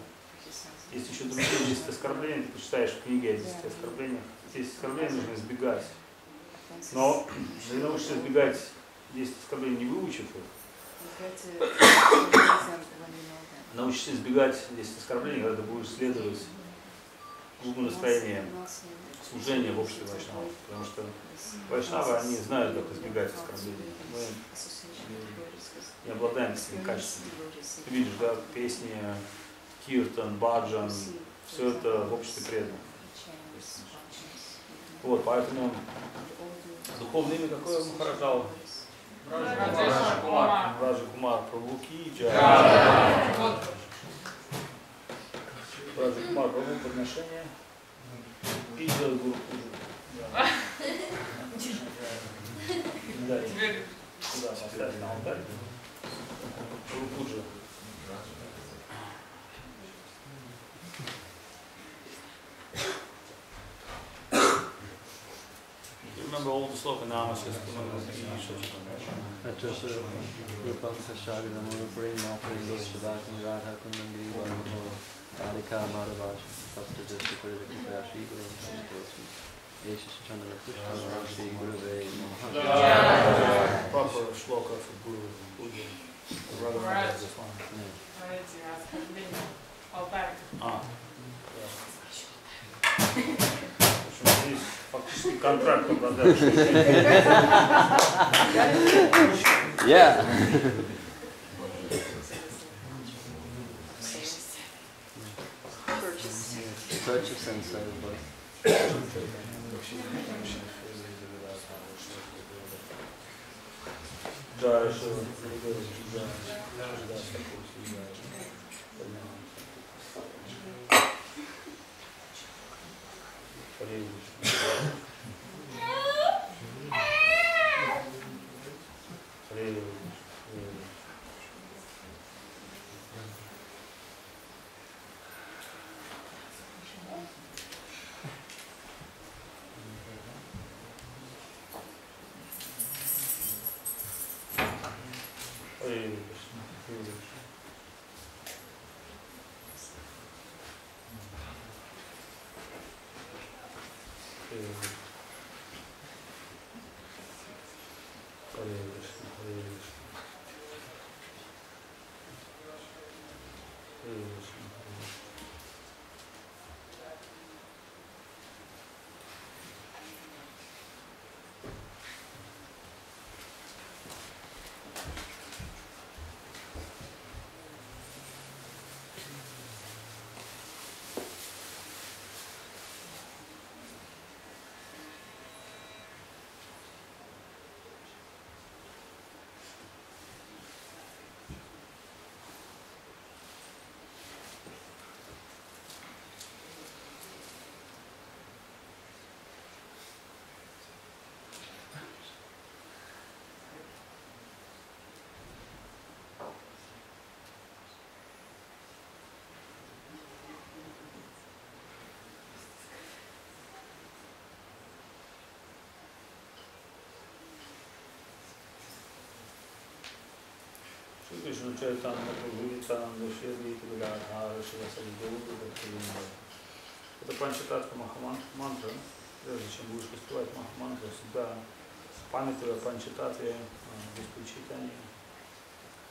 Есть еще другие 10 оскорблений, ты почитаешь в книге о 10 оскорблениях. 10 оскорблений нужно избегать. Но если научишься избегать 10 оскорблений, не выучив их, научишься избегать 10 оскорблений, когда ты будешь следовать клубу настроения служения в обществе вайшнавов. Потому что вайшнавы, они знают, как избегать оскорблений. Мы не обладаем такими качествами. Ты видишь, да, песни, киртан, баджан, все это в обществе преданных. Вот, поэтому духовное имя какое Махараджа? Раджа Кумар Прабху ки джай. Раджа Кумар Прабху подношение и делает гуру пуджу. Теперь сюда поставить на алтарь. Гуру пуджа. Remember all the sloka namas just
Rupam Sashari Namo Brain Mapri Shabatan Radha Kundangiri Varmo Alika Madhavash Pastor Justice Kashi Guru Yeshish Chandra Krishna Rashi Guru Ve
proper shloka for Guru Puja. Rather this one. Здесь фактически контракт продаж.
Yeah. Purchase and sale, but
Да, Кришна Чайтанья Прабху Нитянанда Шри Адвайта Гададхара Шивасади Гауда Бхактивинода. Это Панчататха Махамантра. Прежде чем будешь воспевать Махамантру, всегда памятуя о Панчататве, Господи Чайтанье,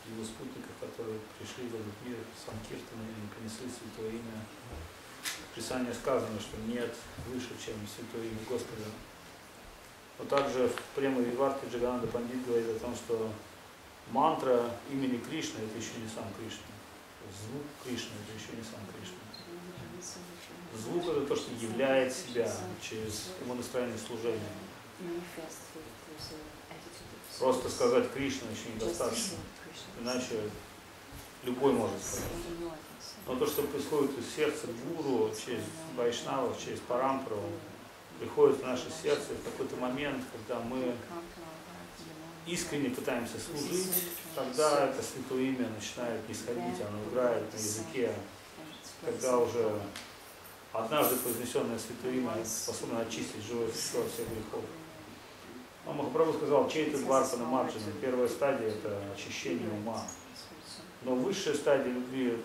его спутников, которые пришли в этот мир Санкиртаном и принесли Святое Имя. В Писании сказано, что нет выше, чем Святое Имя Господа. Но также в Према Виварте Джагананда Пандит говорит о том, что мантра имени Кришны — это еще не сам Кришна. Звук Кришны — это еще не сам Кришна. Звук — это то, что являет себя через умонастроение служения. Просто сказать Кришна еще недостаточно. Иначе любой может сказать. Но то, что происходит из сердца гуру, через вайшнавов, через парампару, приходит в наше сердце в какой-то момент, когда мы искренне пытаемся служить, тогда это Святое Имя начинает нисходить, оно играет на языке, когда уже однажды произнесенное Святое Имя способно очистить живое существо от всех грехов. Но Махапрабху сказал, чейта дварпана марджана, первая стадия — это очищение ума. Но высшая стадия любви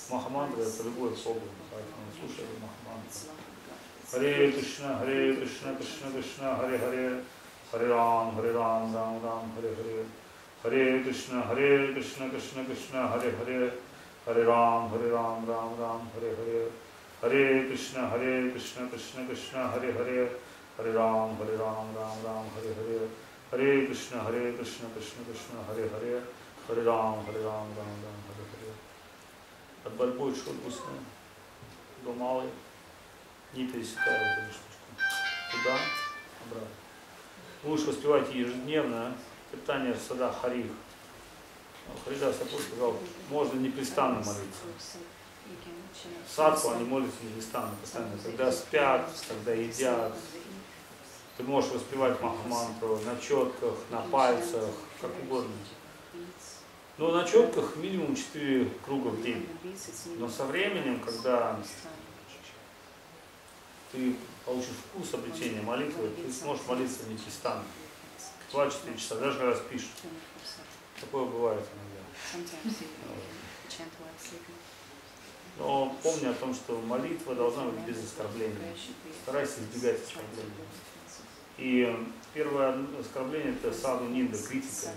Махамантры — это любовь к Богу, поэтому слушай Махамантру. Харе Кришна, Кришна Кришна, Харе Харе. Hare Ram, Ram Ram, Hare Hare. Hare Krishna, Krishna Krishna, Hare Hare. Hare Ram, Ram Ram, Hare Hare. Hare Krishna, Krishna Krishna, Hare Hare. Hare Ram, Ram Hare Hare. Hare Krishna, Krishna Krishna, Hare Hare. Hare Ram, Ram Hare Hare. От большой шутбусны до малой, не пересекая вот эту штучку. Туда, обратно. Будешь воспевать ежедневно питание сада Харих. Харидас Тхакур сказал, можно непрестанно молиться. Садху они молятся непрестанно, постоянно. Когда спят, когда едят. Ты можешь воспевать Махамантру на четках, на пальцах, как угодно. Но на четках минимум 4 круга в день. Но со временем, когда ты получишь вкус обретения молитвы, ты сможешь молиться непрестанно. 2-4 часа, даже когда спишь. Такое бывает иногда. Но помни о том, что молитва должна быть без оскорбления. Старайся избегать оскорбления. И первое оскорбление — это саду нинда, критика.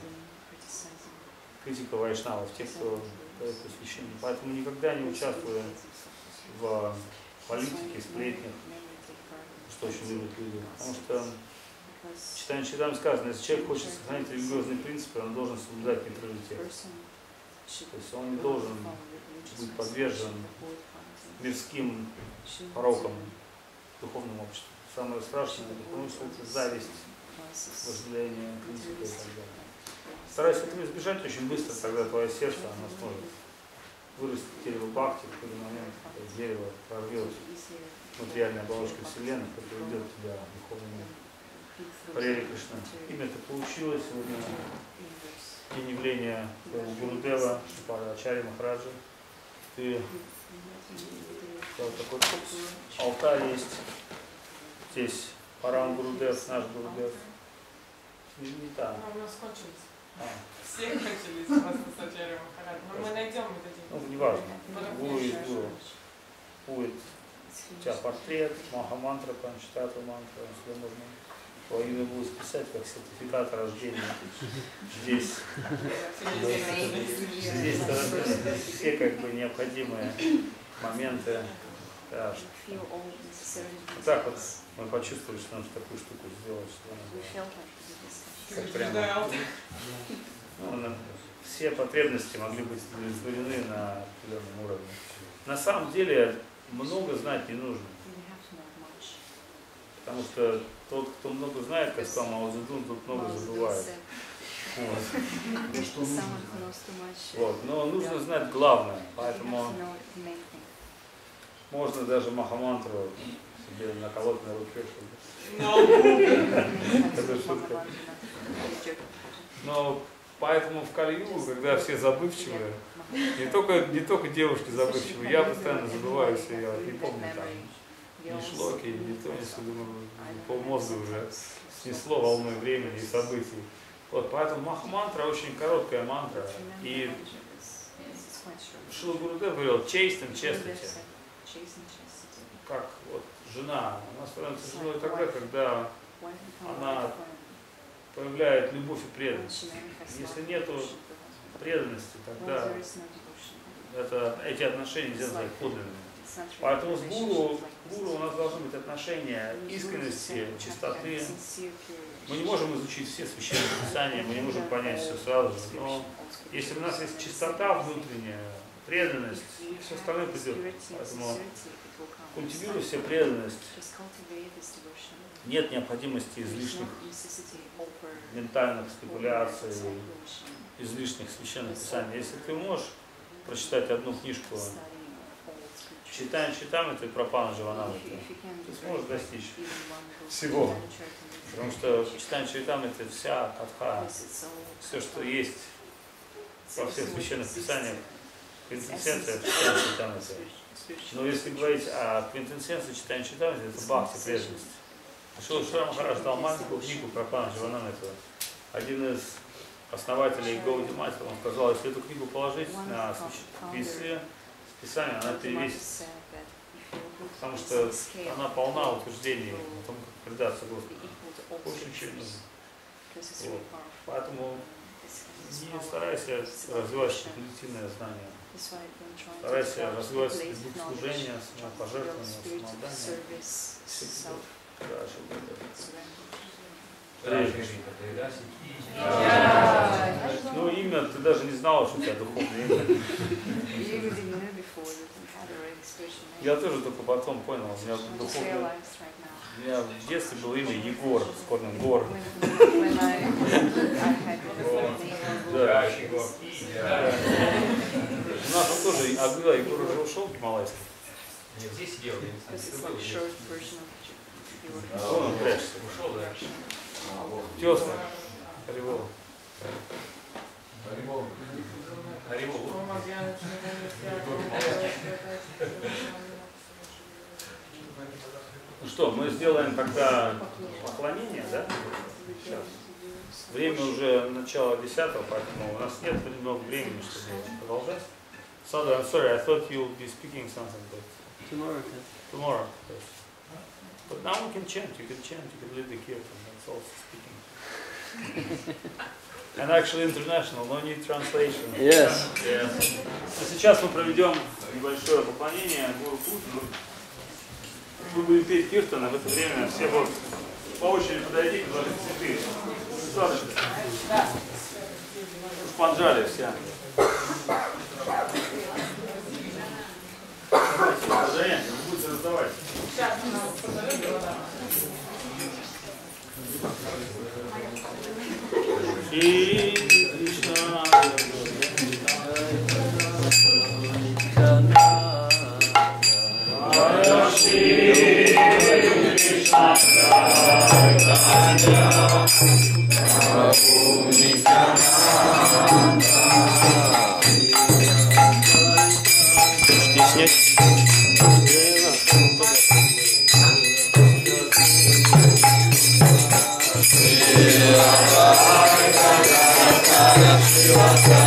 Критика вайшнавов, тех, кто дает посвящение. Поэтому никогда не участвуй в политике, сплетнях, что очень любят люди. Потому что в читании Чайтаньи сказано, если человек хочет сохранить религиозные принципы, он должен соблюдать нейтралитет. То есть он не должен быть подвержен мирским порокам в духовном обществе. Самое страшное — это зависть, вожделение, принципы и так далее. Старайся этого избежать очень быстро, тогда твое сердце оно сможет вырастет дерево бхакти, в какой-то момент дерево прорвет материальной оболочкой Вселенной, которая ведет тебя в духовный мир. Харе Кришна. Имя-то получилось сегодня. День явления Гурудева, Шрипада Ачарьи Махараджа. Ты вот такой алтарь есть. Здесь Парам Гурудев, наш Гурудев. Не так.
У нас кончились. Все кончились просто с Ачарьей Махараджа. Но мы найдем вот эти.
Ну, не важно. Гуру есть гуру. Будет у тебя портрет, маха-мантра, панчататва мантра, все можно по имя будет списать как сертификат рождения. Здесь все как бы необходимые моменты. Да. Вот так вот мы почувствовали, что нужно такую штуку сделать, что как прямо, все потребности могли быть удовлетворены на определенном уровне. На самом деле много знать не нужно. Потому что тот, кто много знает, как сказал Мао Цзэдун, тот много забывает. Вот. Но нужно знать главное, поэтому можно даже маха-мантру себе наколоть на руке. Это шутка. Но поэтому в Кали-югу, когда все забывчивые, не только девушки забывчивые, я постоянно забываю все, я не помню там. Ни шлоки, ни то, ни думаю, полмозга уже снесло волной времени и событий. Вот, поэтому маха-мантра очень короткая мантра. И Шрила Гурудев говорил, честь и честности. Как вот жена, она становится женой тогда, когда она проявляет любовь и преданность. Если нету преданности, тогда эти отношения нельзя назвать подлинными. Поэтому с гуру у нас должны быть отношения искренности, чистоты. Мы не можем изучить все священные писания, мы не можем понять все сразу же, но если у нас есть чистота внутренняя, преданность, все остальное придет. Поэтому культивируй все преданность. Нет необходимости излишних ментальных спекуляций, излишних священных писаний. Если ты можешь прочитать одну книжку Чайтанья-чаритамрити, Прапана Дживанамрити, ты сможешь достичь всего. Потому что Чайтанья-чаритамрити это вся катха, все, что есть во всех священных писаниях, квинтэссенция Чайтанья-чаритамрити. Но если говорить о квинтэссенции Чайтанья-чаритамрити, это бхакти, преданность. Шрила Махарадж дал маленькую книгу Прапана Дживанамрити. Один из основателей Гауди Матхи, он сказал, если эту книгу положить на весы, Писание, она перевесится, потому что она полна утверждений о том, как предаться Господу. Больше ничего не нужно. Вот. Поэтому не старайся развивать спекулятивное знание. Старайся развивать служение, самопожертвование, самоотдание. Ну, имя, ты даже не знала, что у тебя духовное имя. Я тоже только потом понял, у меня духовное... У меня в детстве было имя Егор, с корнем Гор. Да. У нас тоже, а когда Егор уже ушел в Гималайский?
Нет, здесь сидел.
Он прячется.
Ушел, да.
Тезка. Харивол.
Харивол.
Ну что, мы сделаем тогда поклонение, да? Сейчас. Время уже начало 10-го, поэтому у нас нет много времени, чтобы продолжать. Sadhu, I'm sorry, I thought you would be speaking something, but tomorrow. Yes. But now we can chant, you can lead the kirtan, that's also speaking. And actually international, no need translation.
Yes.
Yes. А сейчас мы проведем небольшое поклонение Гуру Пуджи. Мы будем петь киртан, а в это время все будут по очереди подойти и положить цветы. Достаточно. В Панджаре все. Женя, вы будете раздавать. И Кришна.
Shiva